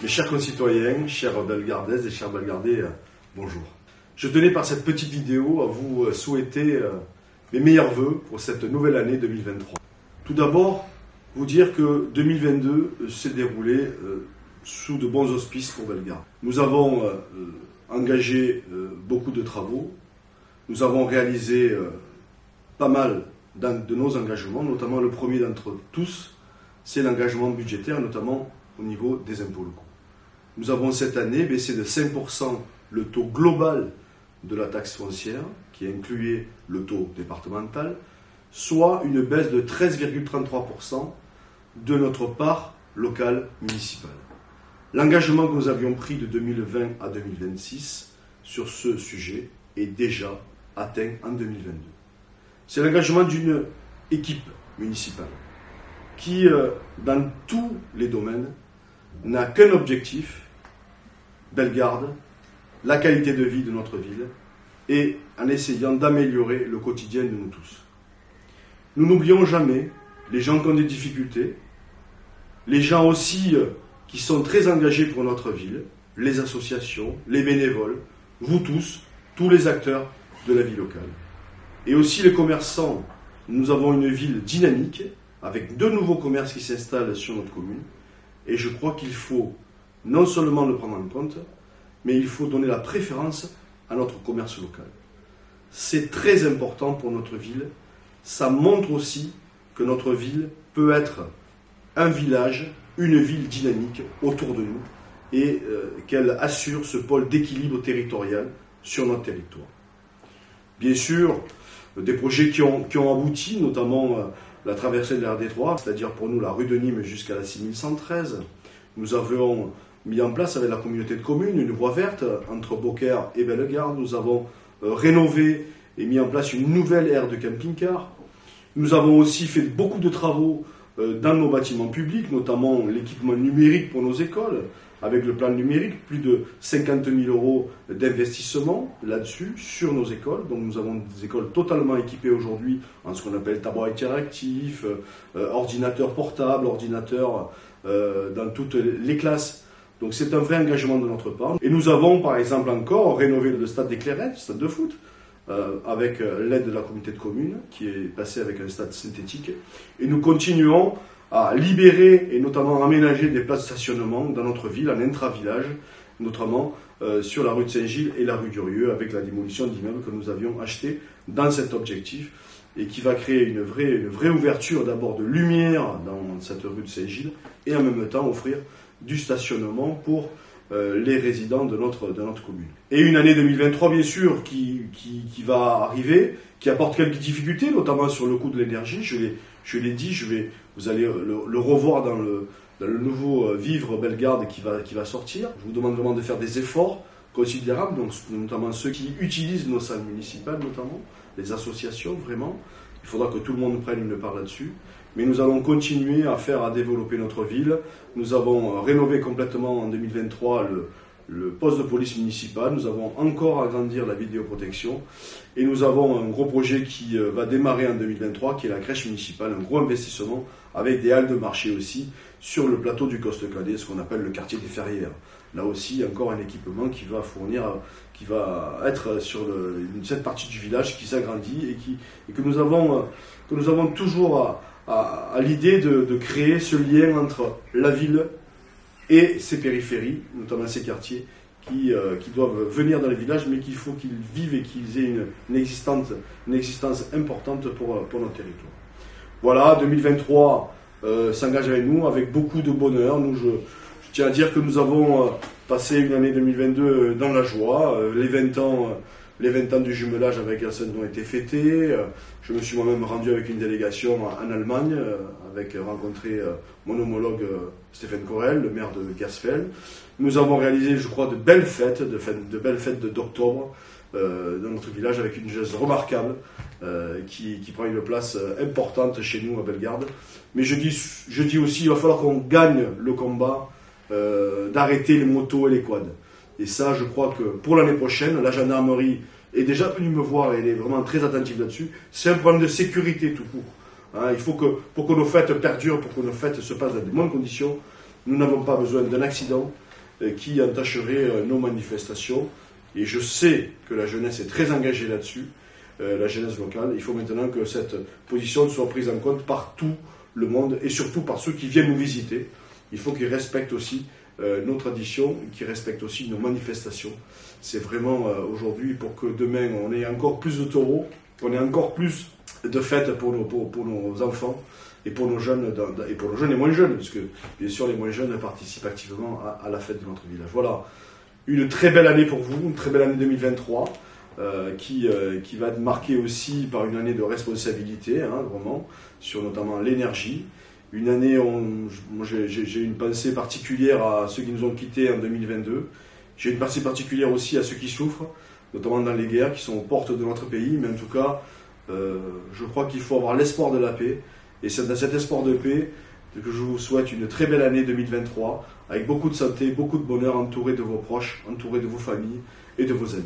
Mes chers concitoyens, chers Belgardaises et chers Belgardais, bonjour. Je tenais par cette petite vidéo à vous souhaiter mes meilleurs vœux pour cette nouvelle année 2023. Tout d'abord, vous dire que 2022 s'est déroulé sous de bons auspices pour Bellegarde. Nous avons engagé beaucoup de travaux, nous avons réalisé pas mal de nos engagements, notamment le premier d'entre tous, c'est l'engagement budgétaire, notamment au niveau des impôts locaux. Nous avons cette année baissé de 5% le taux global de la taxe foncière, qui incluait le taux départemental, soit une baisse de 13,33% de notre part locale municipale. L'engagement que nous avions pris de 2020 à 2026 sur ce sujet est déjà atteint en 2022. C'est l'engagement d'une équipe municipale qui, dans tous les domaines, n'a qu'un objectif, Bellegarde, la qualité de vie de notre ville, et en essayant d'améliorer le quotidien de nous tous. Nous n'oublions jamais les gens qui ont des difficultés, les gens aussi qui sont très engagés pour notre ville, les associations, les bénévoles, vous tous les acteurs de la vie locale. Et aussi les commerçants. Nous avons une ville dynamique, avec 2 nouveaux commerces qui s'installent sur notre commune, et je crois qu'il faut non seulement le prendre en compte, mais il faut donner la préférence à notre commerce local. C'est très important pour notre ville. Ça montre aussi que notre ville peut être un village, une ville dynamique autour de nous et qu'elle assure ce pôle d'équilibre territorial sur notre territoire. Bien sûr, des projets qui ont abouti, notamment la traversée de la RD3, c'est-à-dire pour nous la rue de Nîmes jusqu'à la 6113. Nous avons mis en place avec la communauté de communes une voie verte entre Beaucaire et Bellegarde. Nous avons rénové et mis en place une nouvelle aire de camping-car. Nous avons aussi fait beaucoup de travaux dans nos bâtiments publics, notamment l'équipement numérique pour nos écoles, avec le plan numérique, plus de 50 000 € d'investissement là-dessus, sur nos écoles. Donc nous avons des écoles totalement équipées aujourd'hui en ce qu'on appelle tableau interactif, ordinateur portable, ordinateur dans toutes les classes. Donc c'est un vrai engagement de notre part. Et nous avons par exemple encore rénové le stade des Clairettes, le stade de foot, avec l'aide de la communauté de communes, qui est passée avec un stade synthétique. Et nous continuons à libérer et notamment aménager des places de stationnement dans notre ville, en intra-village, notamment sur la rue de Saint-Gilles et la rue d'Urieux, avec la démolition d'immeubles que nous avions achetés dans cet objectif, et qui va créer une vraie ouverture d'abord de lumière dans cette rue de Saint-Gilles, et en même temps offrir du stationnement pour les résidents de notre commune. Et une année 2023, bien sûr, qui va arriver, qui apporte quelques difficultés, notamment sur le coût de l'énergie. Je l'ai dit, vous allez le revoir dans le nouveau Vivre Bellegarde qui va sortir. Je vous demande vraiment de faire des efforts considérables, donc notamment ceux qui utilisent nos salles municipales, notamment les associations, vraiment. Il faudra que tout le monde prenne une part là-dessus. Mais nous allons continuer à développer notre ville. Nous avons rénové complètement en 2023 le poste de police municipal. Nous avons encore agrandir la vidéoprotection. Et nous avons un gros projet qui va démarrer en 2023, qui est la crèche municipale, un gros investissement avec des halles de marché aussi sur le plateau du Coste-Cadet, ce qu'on appelle le quartier des Ferrières. Là aussi, encore un équipement qui va être sur cette partie du village qui s'agrandit et que nous avons toujours à l'idée de créer ce lien entre la ville et ses périphéries, notamment ces quartiers qui doivent venir dans le village, mais qu'il faut qu'ils vivent et qu'ils aient une existence importante pour notre territoire. Voilà, 2023 s'engage avec nous avec beaucoup de bonheur. Je tiens à dire que nous avons passé une année 2022 dans la joie. Les 20 ans du jumelage avec Helsinki ont été fêtés. Je me suis moi-même rendu avec une délégation en Allemagne, avec rencontré mon homologue Stéphane Corel, le maire de Gersfeld. Nous avons réalisé, je crois, de belles fêtes d'octobre dans notre village, avec une jeunesse remarquable qui prend une place importante chez nous à Bellegarde. Mais je dis aussi, il va falloir qu'on gagne le combat d'arrêter les motos et les quads. Et ça, je crois que pour l'année prochaine, la gendarmerie est déjà venue me voir et elle est vraiment très attentive là-dessus. C'est un problème de sécurité tout court. Hein, il faut que, pour que nos fêtes perdurent, pour que nos fêtes se passent dans de bonnes conditions, nous n'avons pas besoin d'un accident, qui entacheraient nos manifestations. Et je sais que la jeunesse est très engagée là-dessus, la jeunesse locale. Il faut maintenant que cette position soit prise en compte par tout le monde et surtout par ceux qui viennent nous visiter. Il faut qu'ils respectent aussi nos traditions, qu'ils respectent aussi nos manifestations. C'est vraiment aujourd'hui pour que demain on ait encore plus de taureaux, qu'on ait encore plus de fêtes pour nos enfants et pour nos jeunes et moins jeunes, parce que bien sûr les moins jeunes participent activement à la fête de notre village. Voilà, une très belle année pour vous, une très belle année 2023 qui va être marquée aussi par une année de responsabilité, vraiment, sur notamment l'énergie. Une année où j'ai une pensée particulière à ceux qui nous ont quittés en 2022. J'ai une pensée particulière aussi à ceux qui souffrent, notamment dans les guerres, qui sont aux portes de notre pays. Mais en tout cas, je crois qu'il faut avoir l'espoir de la paix. Et c'est dans cet espoir de paix que je vous souhaite une très belle année 2023, avec beaucoup de santé, beaucoup de bonheur, entouré de vos proches, entouré de vos familles et de vos amis.